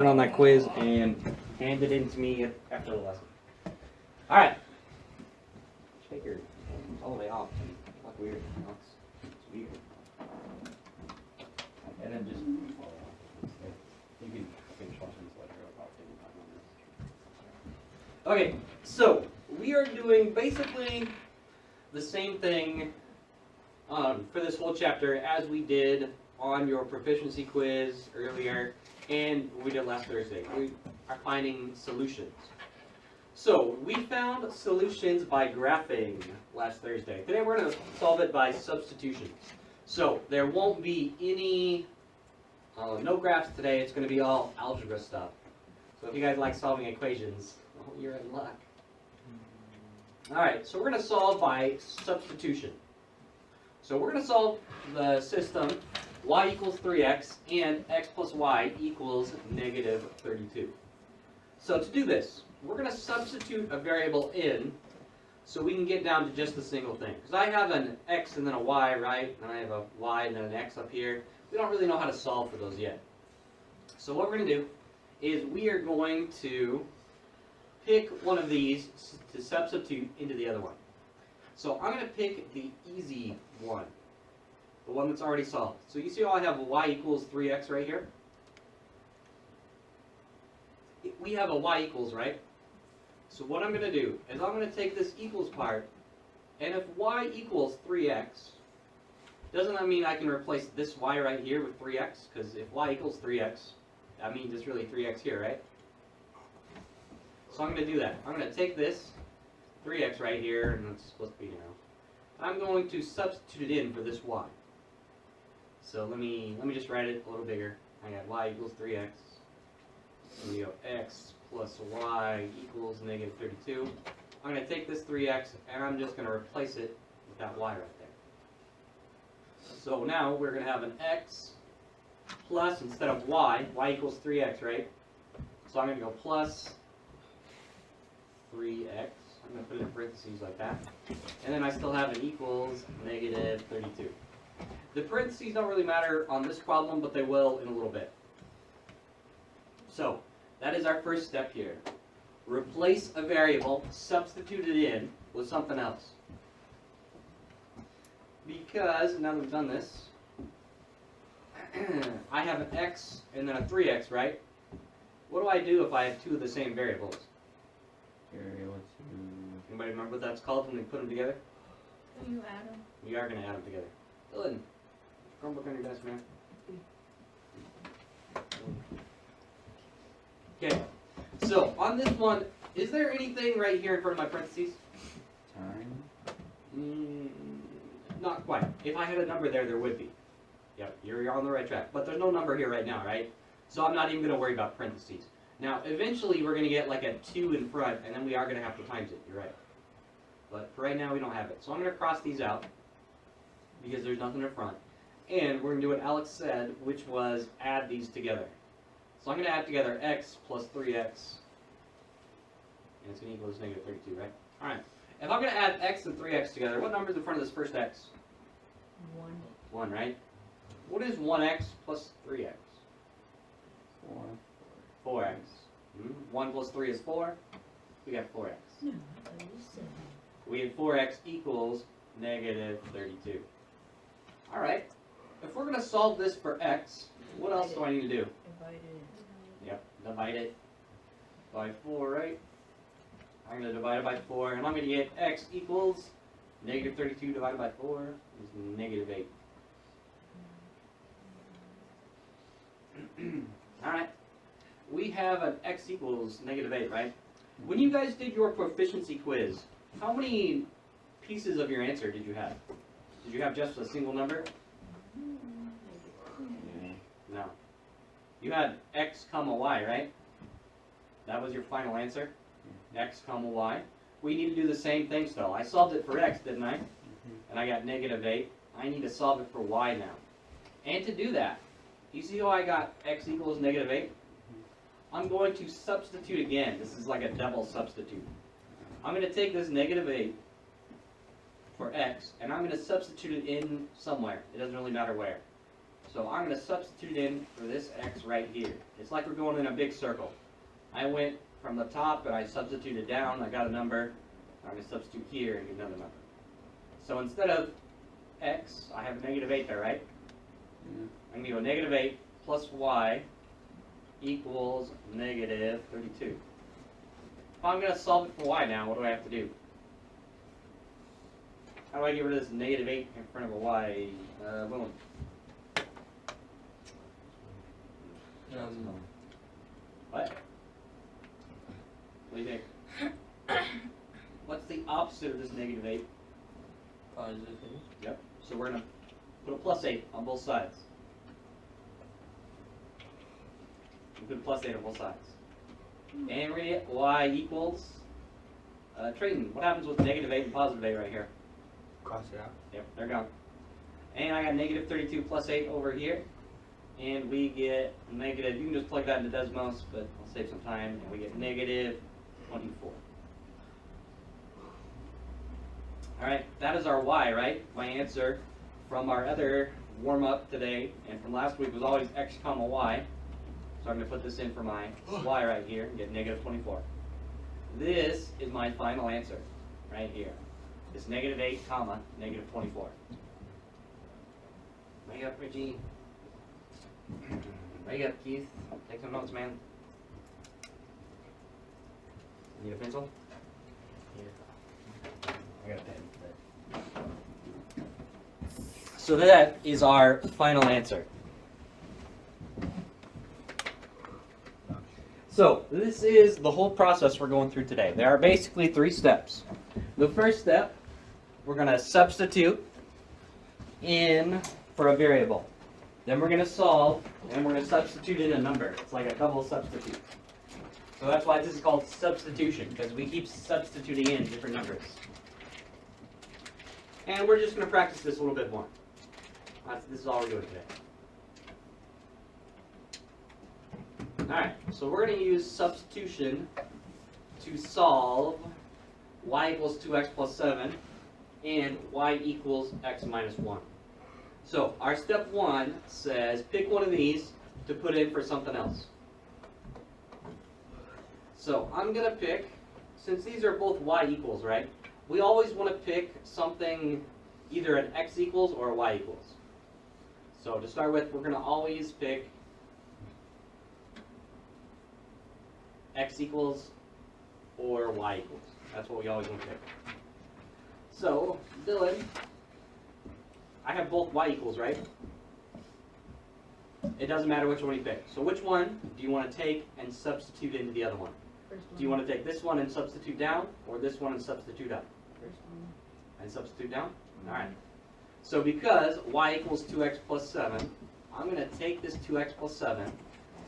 on that quiz and hand it in to me after the lesson. All right. Take your all the way off. That's weird. It's weird. And then just follow on. You can finish watching this lecture. I'll probably take 5 minutes. Okay, so we are doing basically the same thing for this whole chapter as we did on your proficiency quiz earlier. And we did last Thursday. We are finding solutions. So we found solutions by graphing last Thursday. Today we're going to solve it by substitution. So there won't be any, no graphs today. It's going to be all algebra stuff. So if you guys like solving equations, well, you're in luck. All right, so we're going to solve by substitution. So we're going to solve the system y equals 3x and x plus y equals negative 32. So to do this, we're going to substitute a variable in so we can get down to just a single thing. Because I have an x and then a y, right? And I have a y and then an x up here. We don't really know how to solve for those yet. So what we're going to do is we are going to pick one of these to substitute into the other one. So I'm going to pick the easy one. The one that's already solved. So you see how I have y equals 3x right here? We have a y equals, right? So what I'm going to do is I'm going to take this equals part, and if y equals 3x, doesn't that mean I can replace this y right here with 3x? Because if y equals 3x, that means it's really 3x here, right? So I'm going to do that. I'm going to take this 3x right here, and it's supposed to be now. I'm going to substitute it in for this y. So let me just write it a little bigger. I got y equals 3x. And we go x plus y equals negative 32. I'm going to take this 3x and I'm just going to replace it with that y right there. So now we're going to have an x plus, instead of y equals 3x, right? So I'm going to go plus 3x. I'm going to put it in parentheses like that. And then I still have an equals negative 32. The parentheses don't really matter on this problem, but they will in a little bit. So, that is our first step here. Replace a variable, substitute it in with something else. Because, now that we've done this, I have an x and then a 3x, right? What do I do if I have two of the same variables? Anybody remember what that's called when we put them together? You add them. We are going to add them together. Dylan, Chromebook on your desk, man. Okay, so on this one, is there anything right here in front of my parentheses? Time? Not quite. If I had a number there, there would be. Yep, you're on the right track. But there's no number here right now, right? So I'm not even going to worry about parentheses. Now, eventually we're going to get like a 2 in front, and then we are going to have to times it. You're right. But for right now, we don't have it. So I'm going to cross these out because there's nothing in front. And we're going to do what Alex said, which was add these together. So I'm going to add together x plus 3x, and it's going to equal this negative 32, right? All right. If I'm going to add x and 3x together, what number is in front of this first x? 1. 1, right? What is 1x plus 3x? 4. 4x. 1 plus 3 is 4. We got 4x. No, I thought you said We have 4x equals negative 32. All right. If we're going to solve this for x, what else do I need to do? divided. Yep, divide it by 4, right? I'm going to divide it by 4, and I'm going to get x equals negative 32 divided by 4 is negative 8. All right. We have an x equals negative 8, right? When you guys did your proficiency quiz, how many pieces of your answer did you have? Did you have just a single number? No. You had x comma y, right? That was your final answer? X comma y. We need to do the same thing still. I solved it for x, didn't I? And I got negative 8. I need to solve it for y now. And to do that, you see how I got x equals negative 8? I'm going to substitute again. This is like a double substitute. I'm going to take this negative 8 for x, and I'm going to substitute it in somewhere. It doesn't really matter where. So I'm going to substitute in for this x right here. It's like we're going in a big circle. I went from the top and I substituted down. I got a number. I'm going to substitute here and get another number. So instead of x, I have a negative 8 there, right? I'm going to go negative 8 plus y equals negative 32. If I'm going to solve it for y now, what do I have to do? How do I get rid of this negative 8 in front of a y? Boom. What? What do you think? What's the opposite of this negative 8? Positive. Yep. So we're going to put a plus 8 on both sides. We put a plus 8 on both sides. And we're going to get y equals, trading. What happens with negative 8 and positive 8 right here? Cross it out. Yep, they're gone. And I got negative 32 plus 8 over here. And we get negative, you can just plug that into Desmos, but I'll save some time. And we get negative 24. Alright, that is our y, right? My answer from our other warm-up today and from last week was always x comma y. So I'm going to put this in for my y right here and get negative 24. This is my final answer right here. It's negative 8 comma negative 24. Wake up, Richie. Wake up, Keith. Take some notes, man. Need a pencil? Here. I got a pen. So that is our final answer. So this is the whole process we're going through today. There are basically 3 steps. The first step, we're going to substitute in for a variable. Then we're going to solve, and we're going to substitute in a number. It's like a double substitute. So that's why this is called substitution, because we keep substituting in different numbers. And we're just going to practice this a little bit more. This is all we're doing today. Alright, so we're going to use substitution to solve y equals 2x plus 7 and y equals x minus 1. So our step 1 says pick one of these to put in for something else. So I'm going to pick, since these are both y equals, right? We always want to pick something either an x equals or a y equals. So to start with, we're going to always pick x equals or y equals. That's what we always want to pick. So, Dylan, I have both y equals, right? It doesn't matter which one you pick. So which one do you want to take and substitute into the other one? First one. Do you want to take this one and substitute down, or this one and substitute up? First one. And substitute down? Alright. So because y equals 2x plus 7, I'm going to take this 2x plus 7,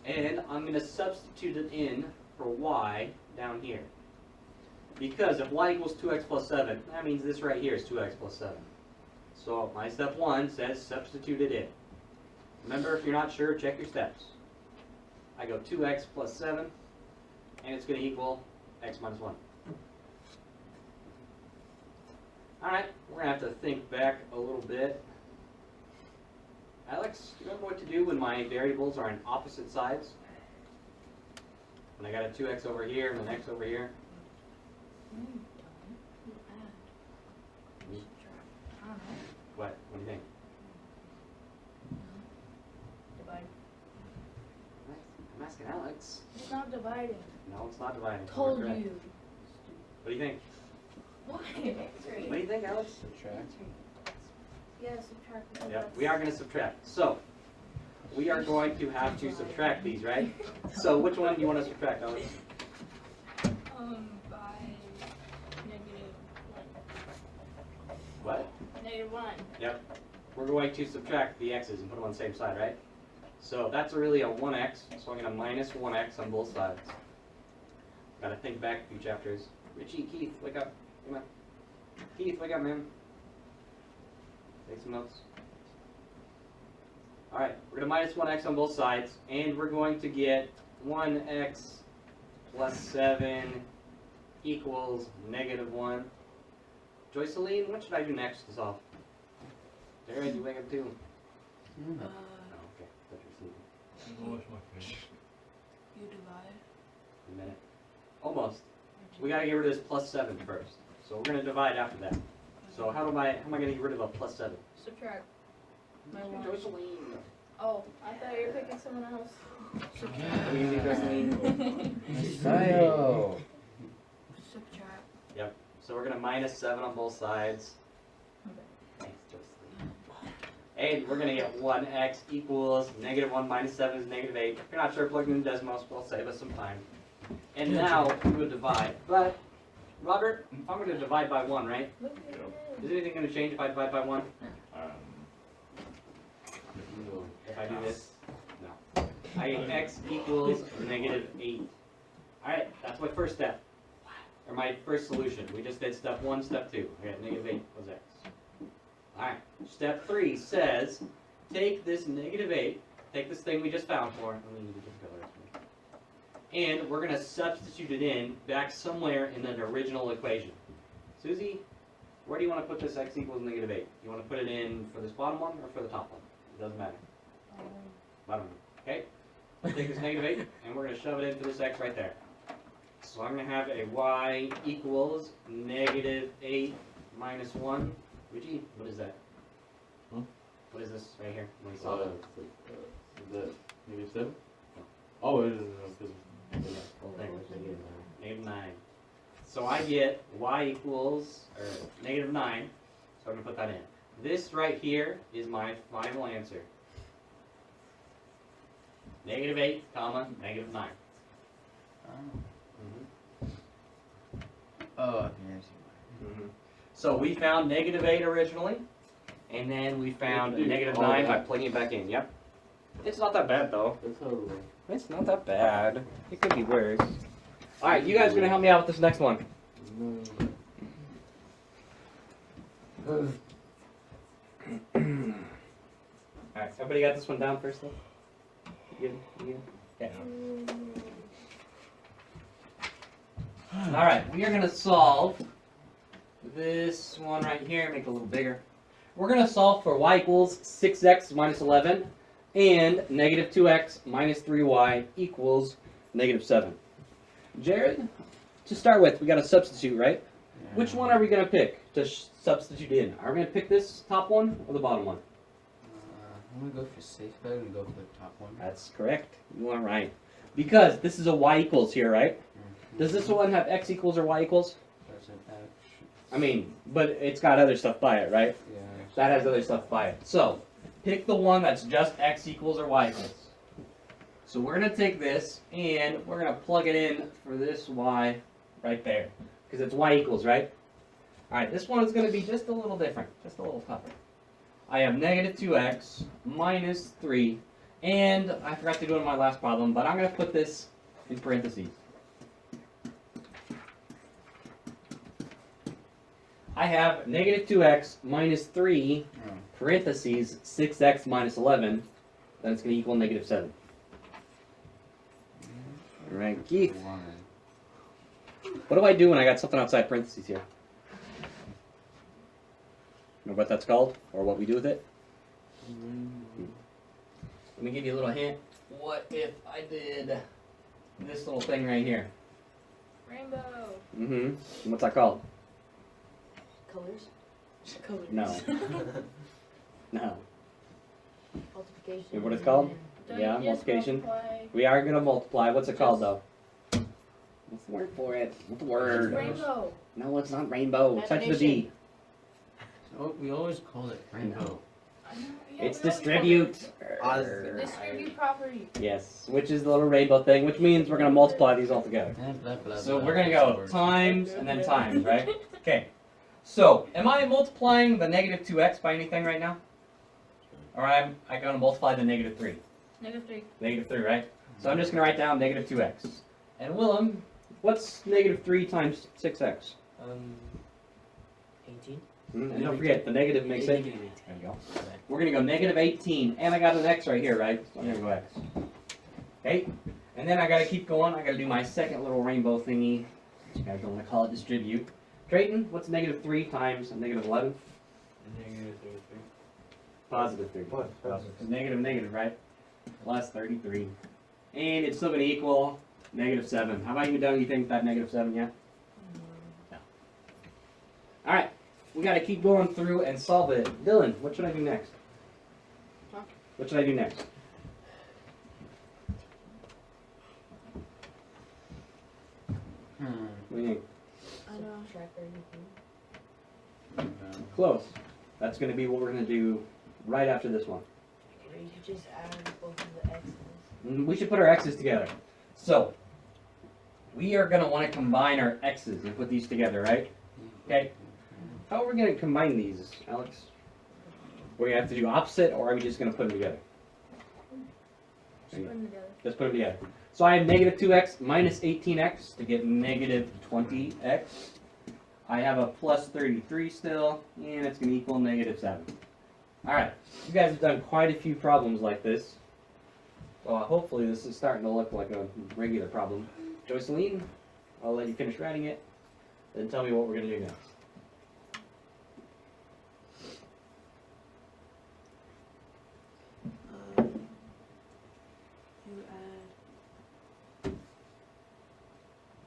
and I'm going to substitute it in for y down here. Because if y equals 2x plus 7, that means this right here is 2x plus 7. So my step 1 says substitute it in. Remember, if you're not sure, check your steps. I go 2x plus 7, and it's going to equal x minus 1. Alright, we're going to have to think back a little bit. Alex, do you remember what to do when my variables are on opposite sides? When I got a 2x over here and an x over here? No, you don't. You add. Me? I don't know. What? What do you think? Divide. I'm asking Alex. It's not dividing. No, it's not dividing. Told You're correct. you. What do you think? What? What do you think, Alex? Subtract. Yeah, subtract. because Yep, that's- we are going to subtract. So, we are going to have to subtract these, right? So, which one do you want to subtract, Alex? By negative What? 1. Negative 1. Yep. We're going to subtract the x's and put them on the same side, right? So, that's really a 1x. So, I'm going to minus 1x on both sides. Got to think back a few chapters. Richie, Keith, wake up. Come on. Keith, wake up, man. Take some notes. Alright, we're going to minus 1x on both sides, and we're going to get 1x plus 7 equals negative 1. Joyceline, what should I do next to solve? Darren, you wake up too. You divide. A minute. Almost. We gotta get rid of this plus 7 first. So we're gonna divide after that. So how am I gonna get rid of a plus 7? Subtract. My one. Jocelyn. Oh, I thought you were picking someone else. We need Jocelyn. Style. Subtract. Yep. So we're gonna minus 7 on both sides. Okay. Thanks, Jocelyn. And we're gonna get 1x equals -1 minus 7 is -8. If you're not sure, plugging in Desmos will save us some time. And now we would divide. But, Robert, I'm gonna divide by 1, right? Look at it. Is anything gonna change if I divide by 1? If I do this? No. I get x equals -8. Alright, that's my first step. Or my first solution. We just did step 1, step 2. I got -8 was x. Alright, step 3 says, take this -8, take this thing we just found for, and we need to just go there. And we're going to substitute it in back somewhere in an original equation. Susie, where do you want to put this x equals -8? You want to put it in for this bottom one or for the top one? It doesn't matter. Bottom one. Okay? Take this -8 and we're going to shove it into this x right there. So I'm going to have a y equals -8 minus 1. Richie, what is that? Hmm? What is this right here? What do you saw? The -7? Oh, it is. Whole thing, -9. So I get y equals, or -9, so I'm going to put that in. This right here is my final answer. -8, comma, -9. Oh, I can see. So we found -8 originally, and then we found -9 by plugging it back in, yep. It's not that bad though. It's not that bad. It could be worse. Alright, you guys are going to help me out with this next one. Alright, everybody got this one down first though? You good? Okay. Alright, we are going to solve this one right here, make it a little bigger. We're going to solve for y equals 6x minus 11 and -2x minus 3y equals -7. Jared, to start with, we got to substitute, right? Yeah. Which one are we going to pick to substitute in? Are we going to pick this top one or the bottom one? I'm gonna go for safe bet and go for the top one. That's correct. You are right. Because this is a y equals here, right? Does this one have x equals or y equals? Doesn't have. I mean, but it's got other stuff by it, right? Yeah. That has other stuff by it. So, pick the one that's just x equals or y equals. So we're going to take this and we're going to plug it in for this y right there. Because it's y equals, right? Alright, this one is going to be just a little different. Just a little tougher. I have -2x minus 3. And I forgot to do it in my last problem, but I'm going to put this in parentheses. I have -2x minus 3, parentheses, 6x minus 11. Then it's going to equal -7. Alright, Keith. What do I do when I got something outside parentheses here? Know what that's called? Or what we do with it? Let me give you a little hint. What if I did this little thing right here? Rainbow. Mm-hmm. What's that called? Colors? Colors. No. No. Multiplication. What it's called? Don't Yeah, you just multiplication. multiply? We are going to multiply. What's it called, though? What's the word for it? What's the It's word? rainbow. No, it's not rainbow. Touch the D. Addition. Oh, we always call it rainbow. I know, yeah, It's we always distribute. call it Distribute property. Yes, which is the little rainbow thing, which means we're going to multiply these all together. Blah, blah, blah, So blah. we're going to go times and then times, right? Okay. So, am I multiplying the -2x by anything right now? Or I'm going to multiply the -3? -3. -3, right? So I'm just going to write down -2x. And Willem, what's -3 times 6x? 18. And don't forget, the negative makes it. There you go. We're going to go -18, and I got an x right here, right? So I'm going to go x. Okay? And then I got to keep going. I got to do my second little rainbow thingy. You guys don't want to call it distribute. Drayton, what's -3 times -11? +3. What? Negative, negative, right? plus 33. And it's still going to equal -7. How about you, Doug? You think that -7 yet? No. All right. We got to keep going through and solve it. Dylan, what should I do next? Huh? What should I do next? What do you think? I know. Subtract everything. Close. That's going to be what we're going to do right after this one. Or you could just add both of the x's. We should put our x's together. So, we are going to want to combine our x's and put these together, right? Okay. How are we going to combine these, Alex? We're going to have to do opposite, or are we just going to put them together? Just put them together. Let's put them together. So I have -2x minus 18x to get -20x. I have a plus 33 still, and it's going to equal -7. Alright, you guys have done quite a few problems like this. Well, hopefully this is starting to look like a regular problem. Joyceline, I'll let you finish writing it, then tell me what we're going to do next.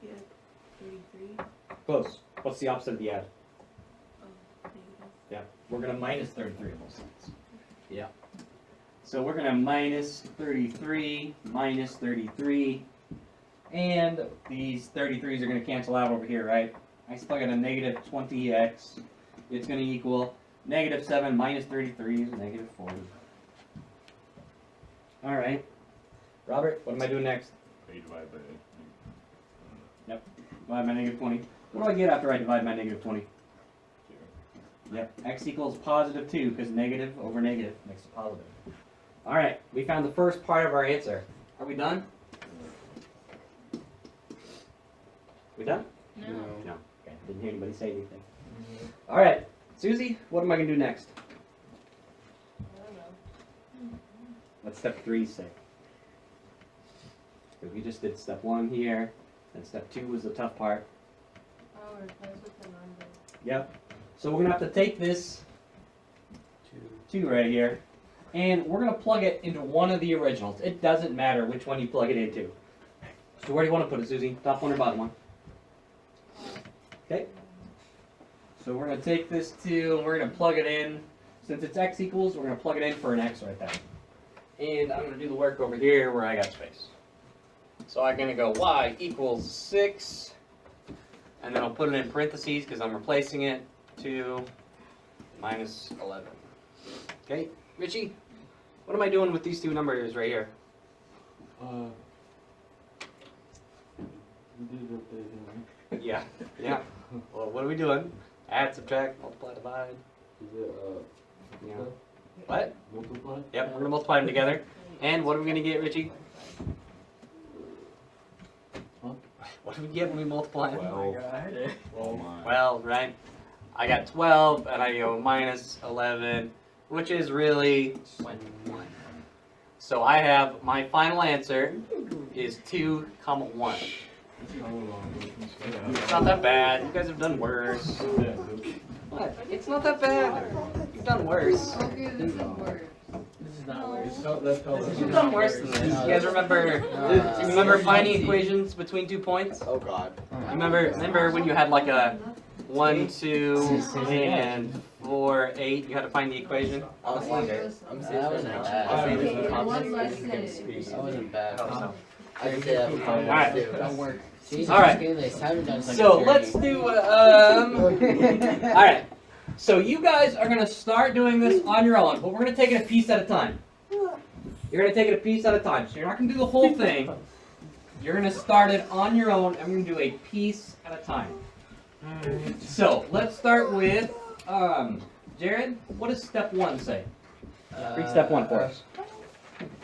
You add 33. Close. What's the opposite of the add? Negative. Yeah, we're going to minus 33 on both sides. Yeah. So we're going to minus 33, minus 33, and these 33s are going to cancel out over here, right? I still got a -20x. It's going to equal -7 minus 33 is -40. All right. Robert, what am I doing next? You divide by Divide by -20. What do I get after I divide by -20? 0. Yep, x equals +2 because negative over negative makes it positive. All right, we found the first part of our answer. Are we done? We done? No. No. Okay, didn't hear anybody say anything. All right, Susie, what am I going to do next? I don't know. What's step 3 say? Because we just did step 1 here, and step 2 was the tough part. Oh, replace with the number. Yep. So we're going to have to take this 2 right here, and we're going to plug it into one of the originals. It doesn't matter which one you plug it into. So where do you want to put it, Susie? Top one or bottom one? Okay. So we're going to take this 2, and we're going to plug it in. Since it's x equals, we're going to plug it in for an x right there. And I'm going to do the work over here where I got space. So I'm going to go y equals 6, and then I'll put it in parentheses because I'm replacing it. 2 minus 11. Okay, Richie, what am I doing with these 2 numbers right here? Yeah, yeah. Well, what are we doing? Add, subtract, multiply, divide. Yeah. What? Multiply? Yep, we're gonna multiply them together. And what are we gonna get, Richie? Huh? What do we get when we multiply them? 12. Oh my. 12, right? I got 12, and I go minus 11, which is really 1. So I have my final answer is 2, 1. It's not that bad. You guys have done worse. What? It's not that bad. You've done worse. Okay, this is worse. This is not worse. You've done worse than this. You guys remember finding equations between 2 points? Oh god. Remember when you had like a 1, 2, and 4, 8? You had to find the equation. I'm That wasn't bad. One less than That wasn't bad. Oh, I can say that for fun. Alright. Don't work. Jesus, Alright. haven't done such So a let's journey. do. All right. So you guys are gonna start doing this on your own, but we're gonna take it a piece at a time. You're gonna take it a piece at a time. So you're not gonna do the whole thing. You're gonna start it on your own, and we're gonna do a piece at a time. So let's start with Jared. What does step 1 say? Read step 1 for us.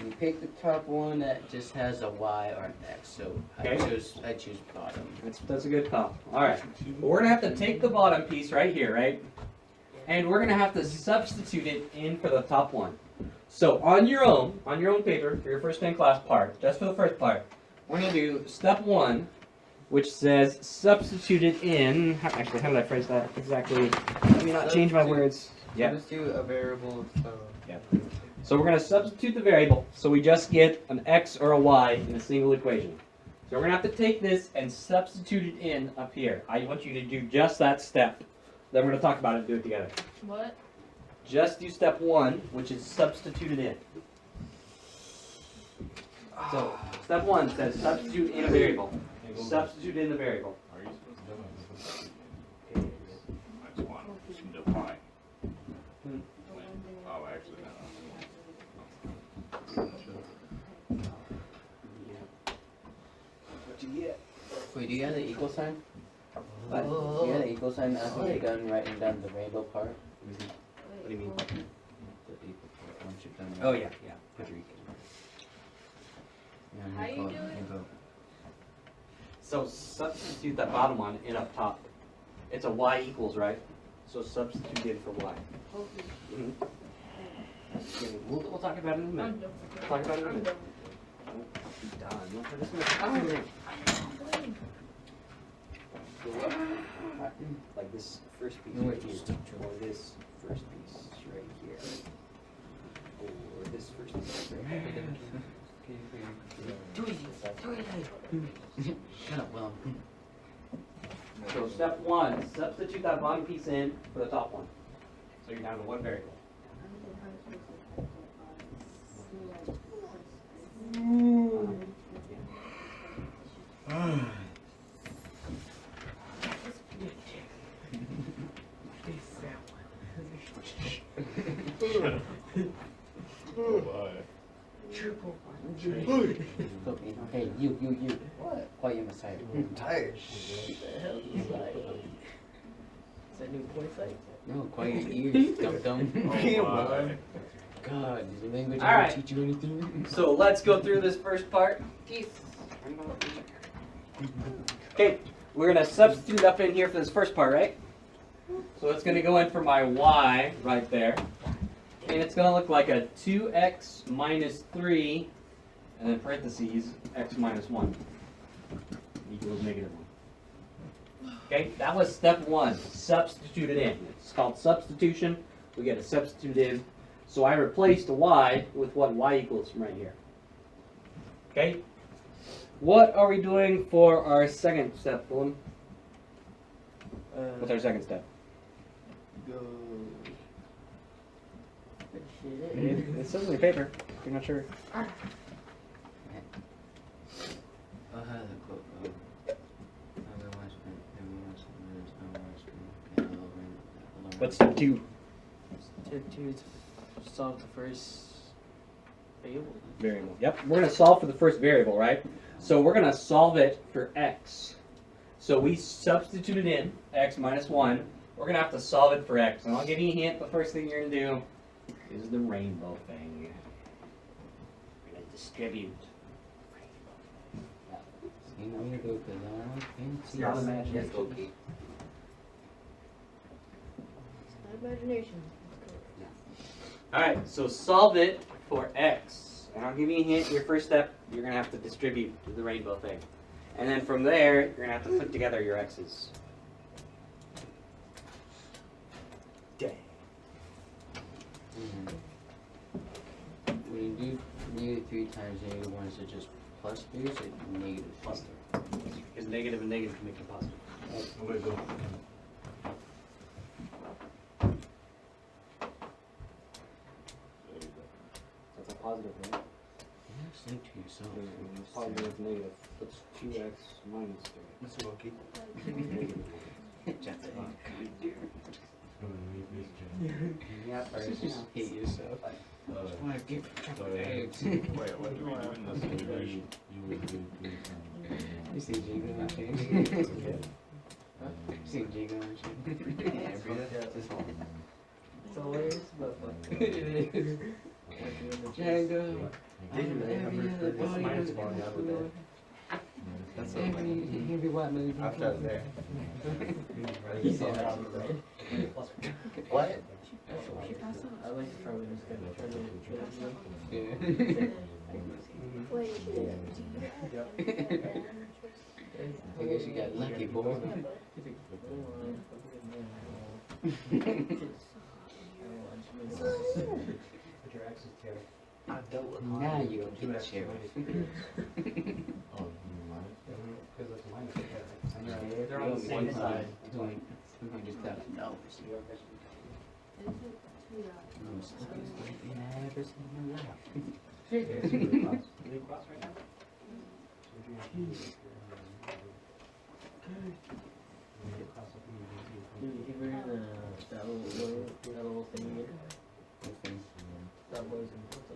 You pick the top one that just has a Y or an X, so Okay. I choose bottom. That's a good call. All right. We're gonna have to take the bottom piece right here, right? And we're gonna have to substitute it in for the top one. So on your own paper for your first day in class part, just for the first part, we're gonna do step 1, which says substitute it in. Actually, how did I phrase that exactly? Let me not change my words. Yeah. Let's do a variable. Yeah. So we're going to substitute the variable, so we just get an x or a y in a single equation. So we're going to have to take this and substitute it in up here. I want you to do just that step. Then we're going to talk about it and do it together. What? Just do step 1, which is substitute it in. So step 1 says substitute in a variable. Substitute in the variable. Are you supposed to do it? That's one. Define. Oh, actually, What you get? Wait, do you have the equal sign? What? Do you have the equal sign after you're done writing down the rainbow part? What do you mean? The equal part, once you're done. Oh yeah, yeah. Put your equal. How you do it? So substitute that bottom one in up top. It's a y equals, right? So substitute in for y. Okay. We'll talk about it in a minute. I'm done. Talk about it in a I'm minute. done. Be done. We're just gonna like this first piece right here, or this first piece right here, or this first piece right here. Shut up, Will. So step 1, substitute that bottom piece in for the top one. So you're down to one variable. Oh, boy. Hey, you. What? Quiet your side. I'm tired. Is that new point site? No, quiet your ears, dum-dum. Oh, my. God, is the language All ever right. teach you anything? So let's go through this first part. Okay, we're gonna substitute up in here for this first part, right? So it's gonna go in for my y right there. And it's gonna look like a 2x minus 3, and then parentheses, x minus 1 equals negative 1. Okay, that was step 1, substitute it in. It's called substitution. We get a substitute in. So I replaced a y with what y equals from right here. Okay? What are we doing for our second step, Willem? What's our second step? It says on your paper. If you're not sure. I'll have the quote. What's step 2? Step 2 is solve the first variable. Variable. Yep. We're going to solve for the first variable, right? So we're going to solve it for x. So we substituted in x minus 1. We're going to have to solve it for x. And I'll give you a hint. The first thing you're going to do is the rainbow thing. We're going to distribute. You know you do because I can't see. Not imagination. Yes, okay. It's not imagination. Alright, so solve it for x. And I'll give you a hint. Your first step, you're going to have to distribute the rainbow thing. And then from there, you're going to have to put together your x's. Dang. When you do negative 3 times negative 1, is it just plus 3 or is it negative Plus 3. Because negative and negative can make it positive. I'm gonna go. That's a positive, right? Yeah, think to yourself. Positive and negative. That's 2x minus 3. Mr. Loki. Just Yeah, first just hate yourself. why I give eggs. Wait, what do we do in this situation? You see Jacob and change? You see Jacob and change? It's hilarious, but fuck. It is. Django. That's so funny. He'll be white man. After there. He saw that. What? I like to probably just kind of try to Yeah. I guess you got lucky, boy. I've dealt with Now you can get sheriff. They're on the same side. I just got to know. Is it 2 dots? Never seen in my life. Dude, you ever heard that little thing here? That was in Porto.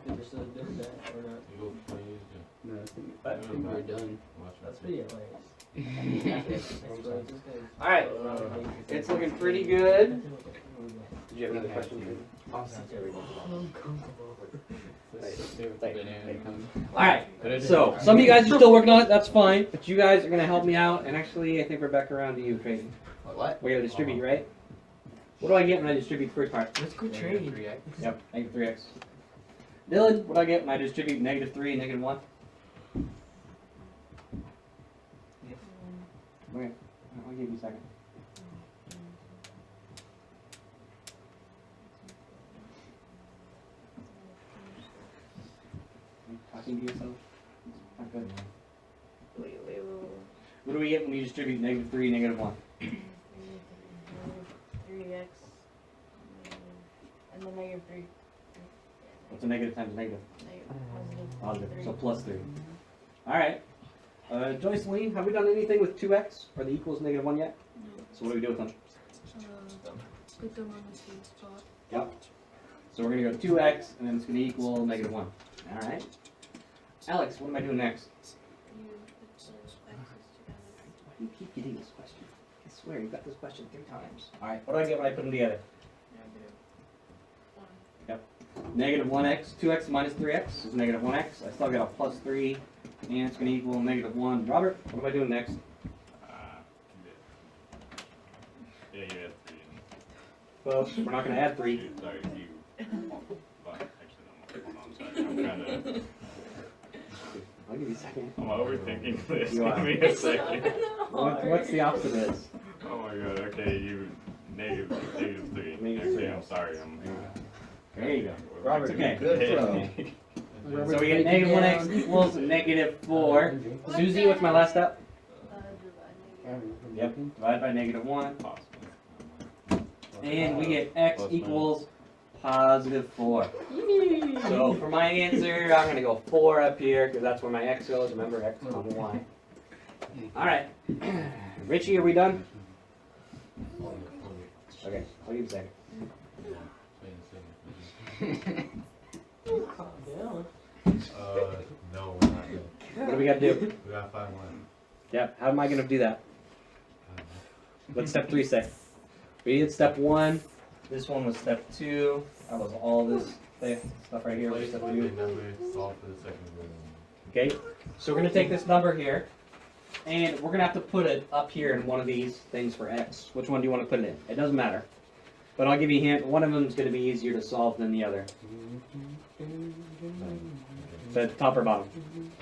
They're still doing that or not? No, I think we're done. That's pretty hilarious. All right, it's looking pretty good. Did you have another question? All right, so some of you guys are still working on it. That's fine, but you guys are gonna help me out. And actually, I think we're back around to you, Crazy. What? We're gonna distribute, right? What do I get when I distribute the first part? Let's go trade. Yep, -3x. Dylan, what do I get when I distribute -3 and -1? Okay, I'll give you a second. Talking to yourself? Not good. Wait. What do we get when you distribute -3, -1? 3x. And then -3. What's a negative times negative? Positive. So +3. Alright. Joycelyn, have we done anything with 2x or the equals -1 yet? So what do we do with them? Put them on the same spot. Yep. So we're going to go 2x and then it's going to equal -1. Alright. Alex, what am I doing next? You put those x's together. Why do you keep getting this question? I swear, you've got this question 3 times. Alright, what do I get when I put them together? -1x, 2x minus 3x is -1x. I still got a +3, and it's going to equal -1. Robert, what am I doing next? Yeah, you had 3. Well, we're not going to add 3. Sorry, you. But actually, no, hold on, sorry. I'm kind of. I'll give you a second. I'm overthinking this. You Give are. me a second. What's the opposite of this? Oh my god, okay, you -3. Okay, I'm sorry. There you go. Robert, It's okay. good So we get -1x equals -4. Susie, what's my last step? Yep, divide by -1. Possibly. And we get x equals +4. So for my answer, I'm going to go 4 up here because that's where my x goes. Remember, x, y. All right. Richie, are we done? Okay, I'll give you a second. Calm down. No, we're not good. What do we got to do? We gotta find one. Yep, how am I going to do that? What's step 3 say? We did step 1. This one was step 2. That was all this stuff right here. Was step 2. Solve for the second one. Okay, so we're going to take this number here, and we're going to have to put it up here in one of these things for x. Which one do you want to put it in? It doesn't matter. But I'll give you a hint. One of them is going to be easier to solve than the other. The top or bottom?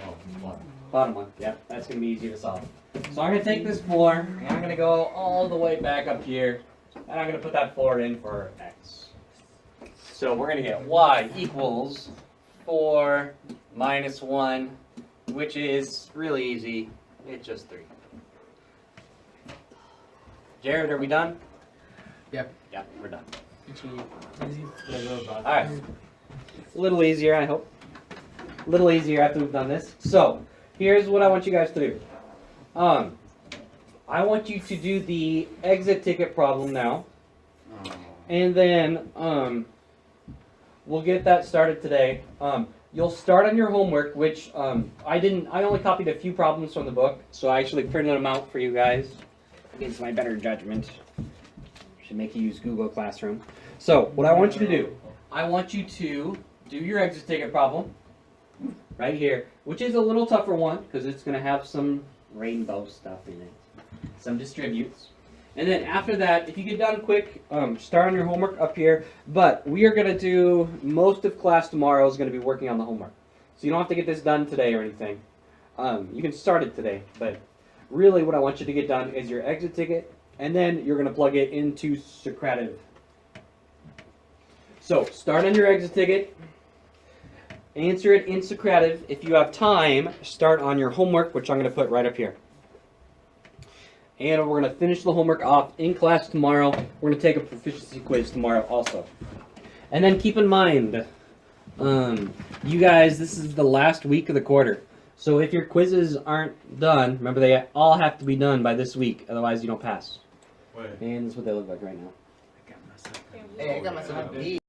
Oh, one. Bottom one. Yeah, that's going to be easier to solve. So I'm going to take this 4, and I'm going to go all the way back up here, and I'm going to put that 4 in for x. So we're going to get y equals 4 minus 1, which is really easy. It's just 3. Jared, are we done? Yep. Yeah, we're done. Alright. Alright. A little easier, I hope. A little easier after we've done this. So, here's what I want you guys to do. I want you to do the exit ticket problem now. And then, we'll get that started today. You'll start on your homework, which I only copied a few problems from the book, so I actually printed them out for you guys against my better judgment. Should make you use Google Classroom. So, what I want you to do, I want you to do your exit ticket problem right here, which is a little tougher one because it's going to have some rainbow stuff in it, some distributes. And then after that, if you get done quick, start on your homework up here. But we are going to do, most of class tomorrow is going to be working on the homework. So you don't have to get this done today or anything. You can start it today, but really what I want you to get done is your exit ticket, and then you're going to plug it into Socrative. So, start on your exit ticket. Answer it in Socrative. If you have time, start on your homework, which I'm going to put right up here. And we're going to finish the homework off in class tomorrow. We're going to take a proficiency quiz tomorrow also. And then keep in mind, you guys, this is the last week of the quarter. So if your quizzes aren't done, remember they all have to be done by this week. Otherwise, you don't pass. Wait. And that's what they look like right now. Hey, I got myself a beat.